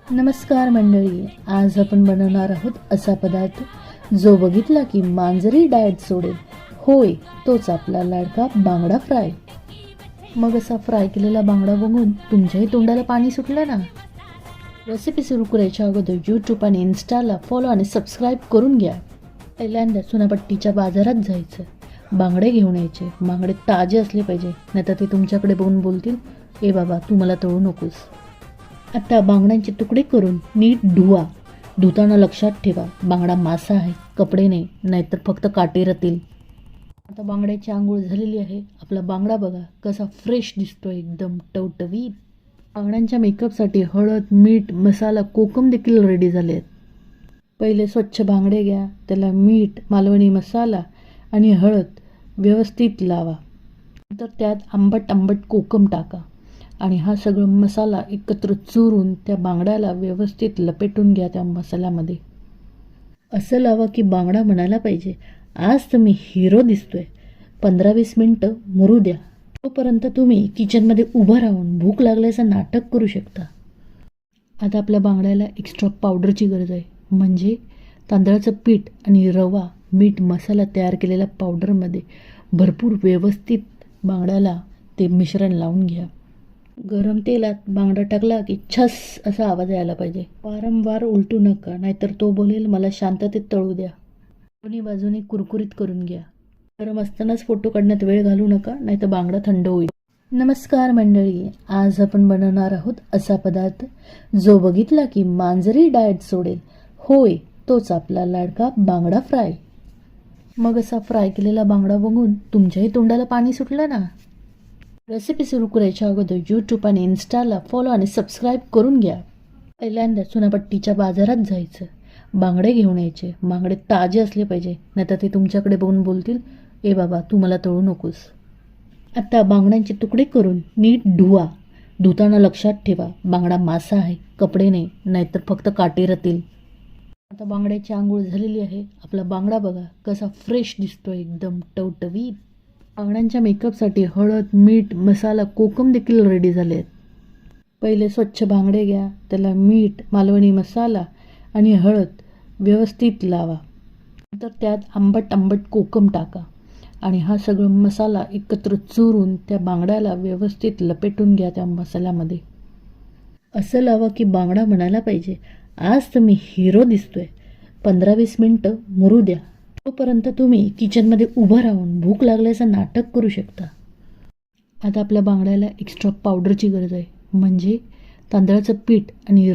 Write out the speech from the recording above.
नमस्कार मंडळी, आज आपण बनवणार आहोत असा पदार्थ जो बघितला की मांजरी डाएट सोडेल. होय, तोच आपला लाडका बांगडा फ्राय. मग असा फ्राय केलेला बांगडा बघून तुमच्याही तोंडाला पाणी सुटलं ना? रेसिपी सुरू करायच्या अगोदर यूट्यूब आणि इन्स्टाला फॉलो आणि सबस्क्राईब करून घ्या. पहिल्यांदा चुनापट्टीच्या बाजारात जायचं, बांगडे घेऊन यायचे. बांगडे ताजे असले पाहिजे, नाहीतर ते तुमच्याकडे बघून बोलतील, ए बाबा तू मला तळू नकोस. आता बांगड्यांचे तुकडे करून नीट धुवा. धुताना लक्षात ठेवा, बांगडा मासा आहे, कपडे नाही, नाहीतर फक्त काटे राहतील. आता बांगड्याची आंघोळ झालेली आहे. आपला बांगडा बघा कसा फ्रेश दिसतो, एकदम टवटवीत. बांगड्यांच्या मेकअपसाठी हळद, मीठ, मसाला, कोकम देखील रेडी झाले आहेत. पहिले स्वच्छ बांगडे घ्या, त्याला मीठ, मालवणी मसाला आणि हळद व्यवस्थित लावा. नंतर त्यात आंबट कोकम टाका आणि हा सगळं मसाला एकत्र चुरून त्या बांगड्याला व्यवस्थित लपेटून घ्या त्या मसाल्यामध्ये. असं लावा की बांगडा म्हणायला पाहिजे, आज तुम्ही हिरो दिसतोय. 15-20 मिनटं मुरू द्या. तोपर्यंत तुम्ही किचनमध्ये उभं राहून भूक लागल्याचं नाटक करू शकता. आता आपल्या बांगड्याला एक्स्ट्रा पावडरची गरज आहे, म्हणजे तांदळाचं पीठ आणि रवा, मीठ, मसाला तयार केलेल्या पावडरमध्ये भरपूर व्यवस्थित बांगड्याला ते मिश्रण लावून घ्या. गरम तेलात बांगडा टाकला की छस असा आवाज यायला पाहिजे. वारंवार उलटू नका, नाहीतर तो बोलेल मला शांततेत तळू द्या. दोन्ही बाजूने कुरकुरीत करून घ्या. गरम असतानाच फोटो काढण्यात वेळ घालू नका, नाहीतर बांगडा थंड होईल. नमस्कार मंडळी, आज आपण बनवणार आहोत असा पदार्थ जो बघितला की मांजरी डाएट सोडेल. होय, तोच आपला लाडका बांगडा फ्राय. मग असा फ्राय केलेला बांगडा बघून तुमच्याही तोंडाला पाणी सुटलं ना? रेसिपी सुरू करायच्या अगोदर यूट्यूब आणि इन्स्टाला फॉलो आणि सबस्क्राईब करून घ्या. पहिल्यांदा चुनापट्टीच्या बाजारात जायचं, बांगडे घेऊन यायचे. बांगडे ताजे असले पाहिजे, नाहीतर ते तुमच्याकडे बघून बोलतील, ए बाबा तू मला तळू नकोस. आता बांगड्यांचे तुकडे करून नीट धुवा. धुताना लक्षात ठेवा, बांगडा मासा आहे, कपडे नाही, नाहीतर फक्त काटे राहतील. आता बांगड्याची आंघोळ झालेली आहे. आपला बांगडा बघा कसा फ्रेश दिसतो, एकदम टवटवीत. बांगड्यांच्या मेकअपसाठी हळद, मीठ, मसाला, कोकम देखील रेडी झाले आहेत. पहिले स्वच्छ बांगडे घ्या, त्याला मीठ, मालवणी मसाला आणि हळद व्यवस्थित लावा. नंतर त्यात आंबट कोकम टाका आणि हा सगळं मसाला एकत्र चुरून त्या बांगड्याला व्यवस्थित लपेटून घ्या त्या मसाल्यामध्ये. असं लावा की बांगडा म्हणायला पाहिजे, आज तुम्ही हिरो दिसतोय. 15-20 मिनटं मुरू द्या. तोपर्यंत तुम्ही किचनमध्ये उभं राहून भूक लागल्याचं नाटक करू शकता. आता आपल्या बांगड्याला एक्स्ट्रा पावडरची गरज आहे, म्हणजे तांदळाचं पीठ आणि